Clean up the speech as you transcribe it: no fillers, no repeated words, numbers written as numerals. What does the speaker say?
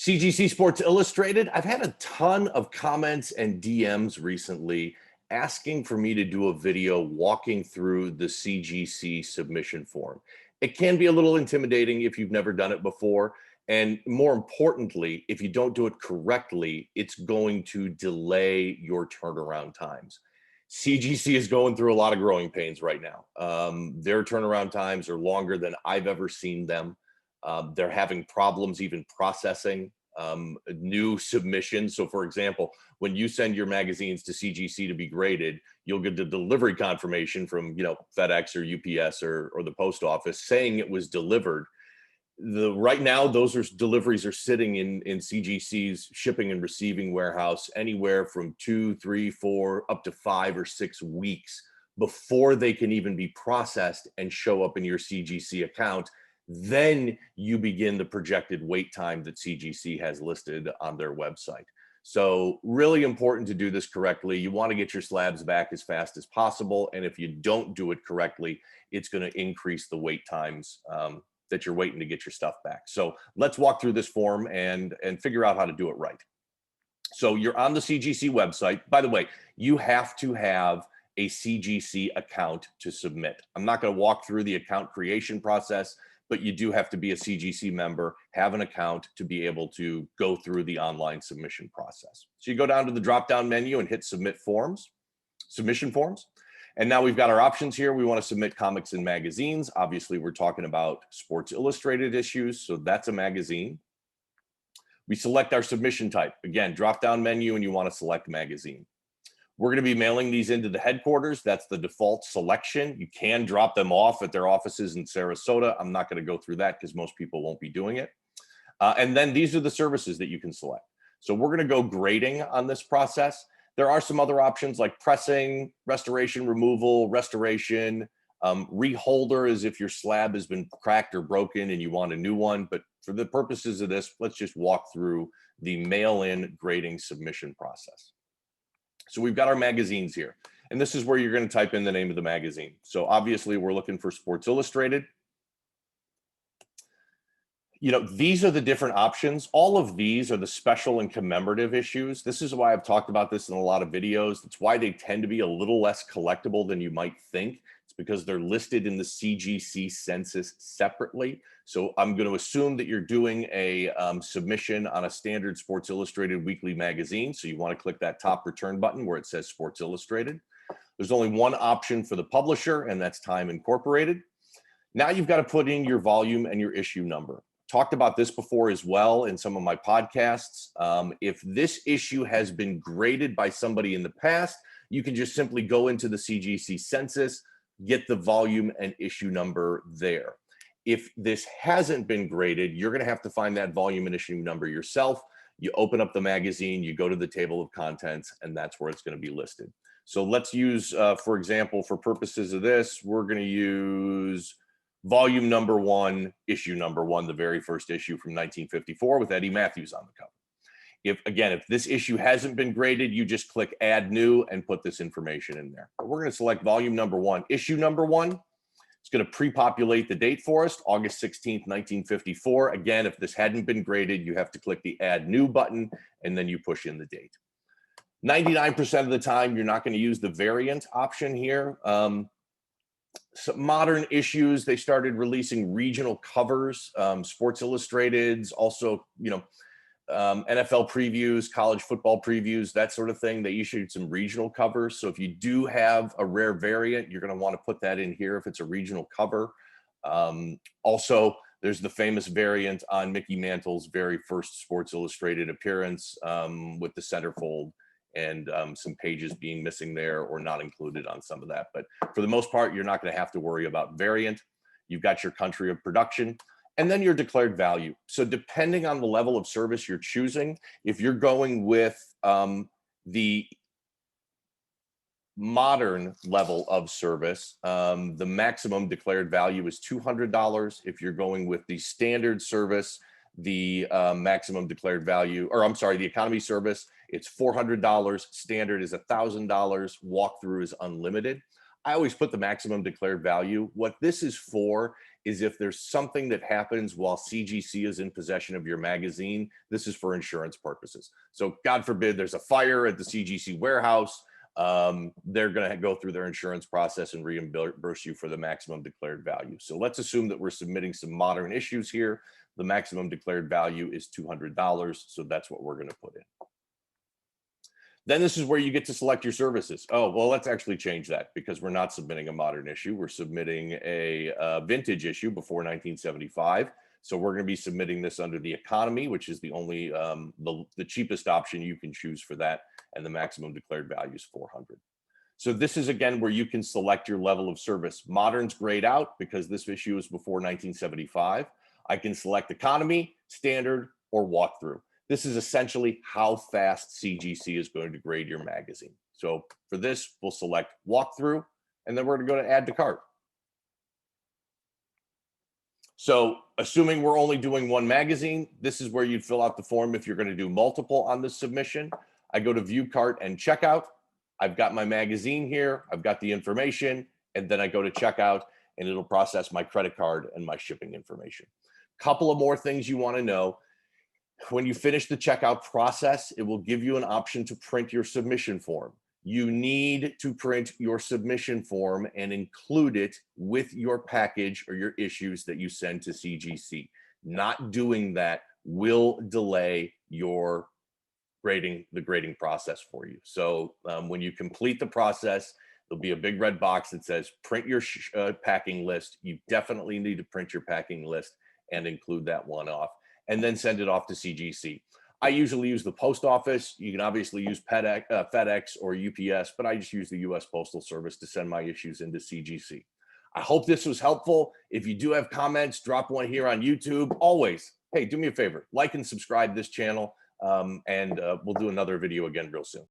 CGC Sports Illustrated. I've had a ton of comments and DMs recently asking for me to do a video walking through the CGC submission form. It can be a little intimidating if you've never done it before. And more importantly, if you don't do it correctly, it's going to delay your turnaround times. CGC is going through a lot of growing pains right now. Their turnaround times are longer than I've ever seen them. They're having problems even processing new submissions. So for example, when you send your magazines to CGC to be graded, you'll get the delivery confirmation from, FedEx or UPS or the post office saying it was delivered. Right now, deliveries are sitting in CGC's shipping and receiving warehouse anywhere from 2, 3, 4, up to 5 or 6 weeks before they can even be processed and show up in your CGC account. Then you begin the projected wait time that CGC has listed on their website. So really important to do this correctly. You want to get your slabs back as fast as possible. And if you don't do it correctly, it's going to increase the wait times that you're waiting to get your stuff back. So let's walk through this form and figure out how to do it right. So you're on the CGC website. By the way, you have to have a CGC account to submit. I'm not going to walk through the account creation process, but you do have to be a CGC member, have an account to be able to go through the online submission process. So you go down to the drop-down menu and hit submit forms, submission forms. And now we've got our options here. We want to submit comics and magazines. Obviously, we're talking about Sports Illustrated issues, so that's a magazine. We select our submission type. Again, drop-down menu, and you want to select magazine. We're going to be mailing these into the headquarters. That's the default selection. You can drop them off at their offices in Sarasota. I'm not going to go through that because most people won't be doing it. And then these are the services that you can select. So we're going to go grading on this process. There are some other options like pressing, restoration, removal, restoration. Reholder is if your slab has been cracked or broken and you want a new one. But for the purposes of this, let's just walk through the mail-in grading submission process. So we've got our magazines here, and this is where you're going to type in the name of the magazine. So obviously we're looking for Sports Illustrated. These are the different options. All of these are the special and commemorative issues. This is why I've talked about this in a lot of videos. That's why they tend to be a little less collectible than you might think. It's because they're listed in the CGC census separately. So I'm going to assume that you're doing a submission on a standard Sports Illustrated weekly magazine. So you want to click that top return button where it says Sports Illustrated. There's only one option for the publisher, and that's Time Incorporated. Now you've got to put in your volume and your issue number. Talked about this before as well in some of my podcasts. If this issue has been graded by somebody in the past, you can just simply go into the CGC census, get the volume and issue number there. If this hasn't been graded, you're going to have to find that volume and issue number yourself. You open up the magazine, you go to the table of contents, and that's where it's going to be listed. So let's use, for example, for purposes of this, we're going to use volume number 1, issue number 1, the very first issue from 1954 with Eddie Matthews on the cover. If this issue hasn't been graded, you just click add new and put this information in there. But we're going to select volume number 1, issue number 1. It's going to pre-populate the date for us, August 16th, 1954. Again, if this hadn't been graded, you have to click the add new button and then you push in the date. 99% of the time, you're not going to use the variant option here. Some modern issues, they started releasing regional covers, Sports Illustrated's, also, NFL previews, college football previews, that sort of thing. They issued some regional covers. So if you do have a rare variant, you're going to want to put that in here if it's a regional cover. Also, there's the famous variant on Mickey Mantle's very first Sports Illustrated appearance with the centerfold and some pages being missing there or not included on some of that. But for the most part, you're not going to have to worry about variant. You've got your country of production and then your declared value. So depending on the level of service you're choosing, if you're going with the modern level of service, the maximum declared value is $200. If you're going with the standard service, the maximum declared value, or I'm sorry, the economy service, it's $400. Standard is $1,000. Walkthrough is unlimited. I always put the maximum declared value. What this is for is if there's something that happens while CGC is in possession of your magazine. This is for insurance purposes. So God forbid there's a fire at the CGC warehouse. They're going to go through their insurance process and reimburse you for the maximum declared value. So let's assume that we're submitting some modern issues here. The maximum declared value is $200. So that's what we're going to put in. Then this is where you get to select your services. Oh, well, let's actually change that because we're not submitting a modern issue. We're submitting a vintage issue before 1975. So we're going to be submitting this under the economy, which is the only, the cheapest option you can choose for that. And the maximum declared value is 400. So this is, again, where you can select your level of service. Modern's grayed out because this issue is before 1975. I can select economy, standard, or walkthrough. This is essentially how fast CGC is going to grade your magazine. So for this, we'll select walkthrough, and then we're going to go to add to cart. So assuming we're only doing one magazine, this is where you'd fill out the form if you're going to do multiple on this submission. I go to view cart and checkout. I've got my magazine here. I've got the information, and then I go to checkout, and it'll process my credit card and my shipping information. Couple of more things you want to know. When you finish the checkout process, it will give you an option to print your submission form. You need to print your submission form and include it with your package or your issues that you send to CGC. Not doing that will delay your grading process for you. So when you complete the process, there'll be a big red box that says print your packing list. You definitely need to print your packing list and include that one off, and then send it off to CGC. I usually use the post office. You can obviously use FedEx or UPS, but I just use the US Postal Service to send my issues into CGC. I hope this was helpful. If you do have comments, drop one here on YouTube. Always, hey, do me a favor, like and subscribe this channel, and we'll do another video again real soon.